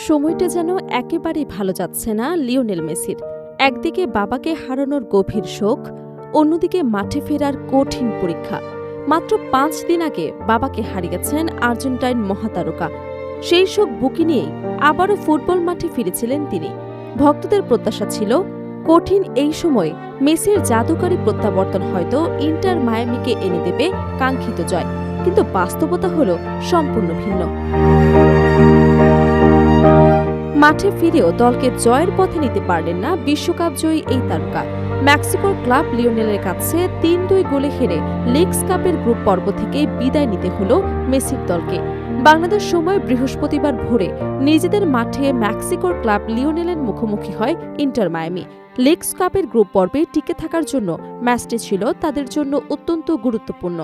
সময়টা যেন একেবারেই ভালো যাচ্ছে না লিওনেল মেসির। একদিকে বাবাকে হারানোর গভীর শোক, অন্যদিকে মাঠে ফেরার কঠিন পরীক্ষা। মাত্র 5 দিন আগে বাবাকে হারিয়েছেন আর্জেন্টাইন মহাতারকা। সেই শোক বুকে নিয়েই আবারও ফুটবল মাঠে ফিরেছিলেন তিনি। ভক্তদের প্রত্যাশা ছিল কঠিন এই সময়ে মেসির জাদুকরী প্রত্যাবর্তন হয়তো ইন্টার মায়ামিকে এনে দেবে কাঙ্ক্ষিত জয়, কিন্তু বাস্তবতা হল সম্পূর্ণ ভিন্ন। মাঠে ফিরেও দলকে জয়ের পথে নিতে পারলেন না বিশ্বকাপ জয়ী এই তারকা। মেক্সিকোর ক্লাব লিওনেলের কাছে 3-2 গোলে হেরে লিগস কাপের গ্রুপ পর্ব থেকে বিদায় নিতে হল মেসির দলকে। বাংলাদেশ সময় বৃহস্পতিবার ভোরে নিজেদের মাঠে মেক্সিকোর ক্লাব লিওনেলের মুখোমুখি হয় ইন্টার মায়ামি। লিগস কাপের গ্রুপ পর্বে টিকে থাকার জন্য ম্যাচটি ছিল তাদের জন্য অত্যন্ত গুরুত্বপূর্ণ।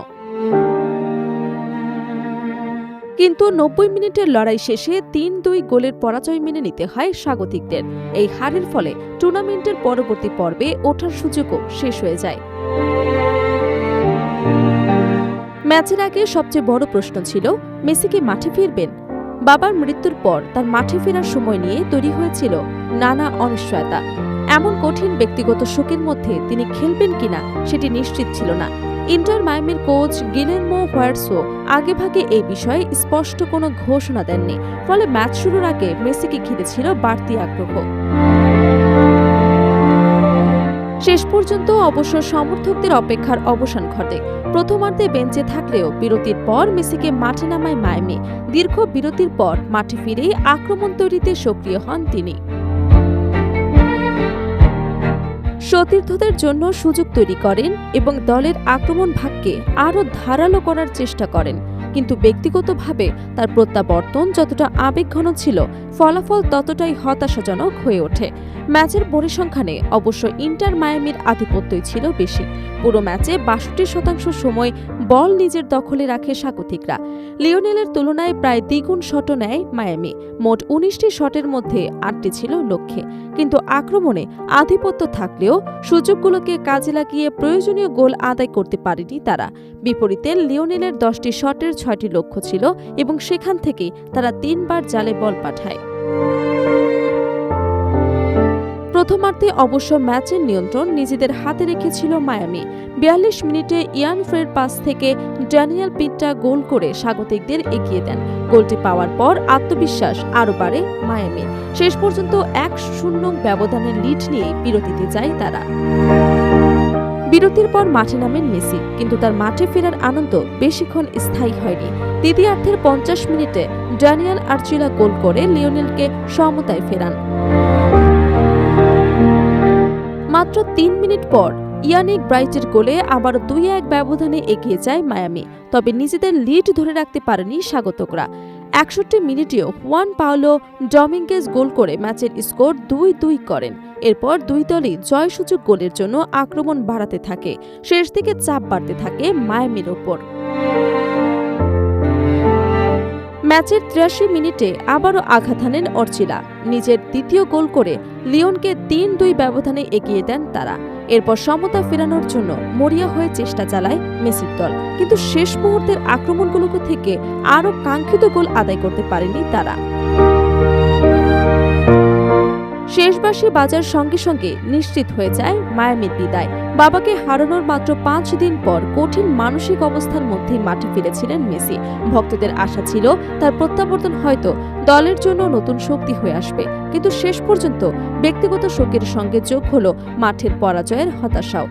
কিন্তু 90 মিনিটের লড়াই শেষে 3-2 গোলের পরাজয় মেনে নিতে হয় স্বাগতিকদের। এই হারের ফলে টুর্নামেন্টের পরবর্তী পর্বে ওঠার সুযোগও শেষ হয়ে যায়। ম্যাচের আগে সবচেয়ে বড় প্রশ্ন ছিল মেসি কি মাঠে ফিরবেন। বাবার মৃত্যুর পর তার মাঠে ফেরার সময় নিয়ে তৈরি হয়েছিল নানা অনিশ্চয়তা। এমন কঠিন ব্যক্তিগত শোকের মধ্যে তিনি খেলবেন কিনা সেটি নিশ্চিত ছিল না। ইন্টার মায়ামির কোচ গিলেরমো হুয়ার্সও আগেভাগে এই বিষয়ে স্পষ্ট কোনো ঘোষণা দেননি, ফলে ম্যাচ শুরুর আগে মেসিকে ঘিরে ছিল বাড়তি আগ্রহ। শেষ পর্যন্ত অবশ্য সমর্থকদের অপেক্ষার অবসান ঘটে। প্রথমার্ধে বেঞ্চে থাকলেও বিরতির পর মেসিকে মাঠে নামায় মায়ামি। দীর্ঘ বিরতির পর মাঠে ফিরেই আক্রমণ তৈরিতে সক্রিয় হন তিনি। সতীর্থদের জন্য সুযোগ তৈরি করেন এবং দলের আক্রমণ ভাগকে আরও ধারালো করার চেষ্টা করেন, কিন্তু ব্যক্তিগতভাবে তার প্রত্যাবর্তন যতটা আবেগঘন ছিল, ফলাফল ততটাই হতাশাজনক হয়ে ওঠে। ম্যাচের পরিসংখ্যানে অবশ্য ইন্টার মায়ামির আধিপত্যই ছিল বেশি। পুরো ম্যাচে 62% সময় বল নিজের দখলে রাখে স্বাগতিকরা। লিওনেলের তুলনায় প্রায় দ্বিগুণ শটও নেয় মায়ামি। মোট 19টি শটের মধ্যে 8টি ছিল লক্ষ্যে, কিন্তু আক্রমণে আধিপত্য থাকলেও সুযোগগুলোকে কাজে লাগিয়ে প্রয়োজনীয় গোল আদায় করতে পারেনি তারা। বিপরীতে লিওনেলের 10টি শটের 6টি লক্ষ্য ছিল এবং সেখান থেকেই তারা 3 বার জালে বল পাঠায়। প্রথমার্ধে অবশ্য ম্যাচের নিয়ন্ত্রণ নিজেদের হাতে রেখেছিল মায়ামি। 42 মিনিটে ইয়ান ফ্রের পাস থেকে ড্যানিয়েল পিন্টা গোল করে স্বাগতিকদের এগিয়ে দেন। গোলটি পাওয়ার পর আত্মবিশ্বাস আরও বাড়ে মায়ামির। শেষ পর্যন্ত 1-0 ব্যবধানের লিড নিয়ে বিরতিতে যায় তারা। বিরতির পর মাঠে নামেন মেসি, কিন্তু তার মাঠে ফেরার আনন্দ বেশিক্ষণ স্থায়ী হয়নি। দ্বিতীয়ার্ধের 50 মিনিটে ড্যানিয়েল আর্চিলা গোল করে লিওনেলকে সমতায় ফেরান। মাত্র 3 মিনিট পর ইয়ানিক ব্রাইটের গোলে আবারও 2-1 ব্যবধানে এগিয়ে যায় মায়ামি, তবে নিজেদের লিড ধরে রাখতে পারেনি স্বাগতকরা। 61 মিনিটেও হুয়ান পাওলো ডমিঙ্গেজ গোল করে ম্যাচের স্কোর 2-2 করেন। এরপর দুই দলই জয়সূচক গোলের জন্য আক্রমণ বাড়াতে থাকে। শেষ দিকে চাপ বাড়তে থাকে মায়ামির ওপর। ম্যাচের 83 মিনিটে আবারও আঘাত হানেন অর্চিলা। নিজের দ্বিতীয় গোল করে লিওনকে 3-2 ব্যবধানে এগিয়ে দেন তারা। এরপর সমতা ফেরানোর জন্য মরিয়া হয়ে চেষ্টা চালায় মেসির দল, কিন্তু শেষ মুহূর্তের আক্রমণগুলো থেকে আরও কাঙ্ক্ষিত গোল আদায় করতে পারেনি তারা। শেষ বাঁশি বাজার সঙ্গে সঙ্গে নিশ্চিত হয়ে যায় মায়ামির বিদায়। বাবাকে হারানোর মাত্র 5 দিন পর কঠিন মানসিক অবস্থার মধ্যেই মাঠে ফিরেছিলেন মেসি। ভক্তদের আশা ছিল তার প্রত্যাবর্তন হয়তো দলের জন্য নতুন শক্তি হয়ে আসবে, কিন্তু শেষ পর্যন্ত ব্যক্তিগত শোকের সঙ্গে যোগ হলো মাঠের পরাজয়ের হতাশাও।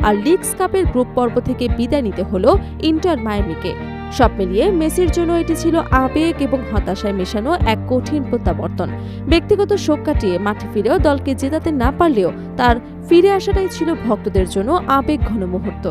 আর লিগস কাপের গ্রুপ পর্ব থেকে বিদায় নিতে হলো ইন্টার মায়ামিকে। সব মিলিয়ে মেসির জন্য এটি ছিল আবেগ এবং হতাশায় মেশানো এক কঠিন প্রত্যাবর্তন। ব্যক্তিগত শোক কাটিয়ে মাঠে ফিরেও দলকে জেতাতে না পারলেও তার ফিরে আসাটাই ছিল ভক্তদের জন্য আবেগ ঘন মুহূর্ত।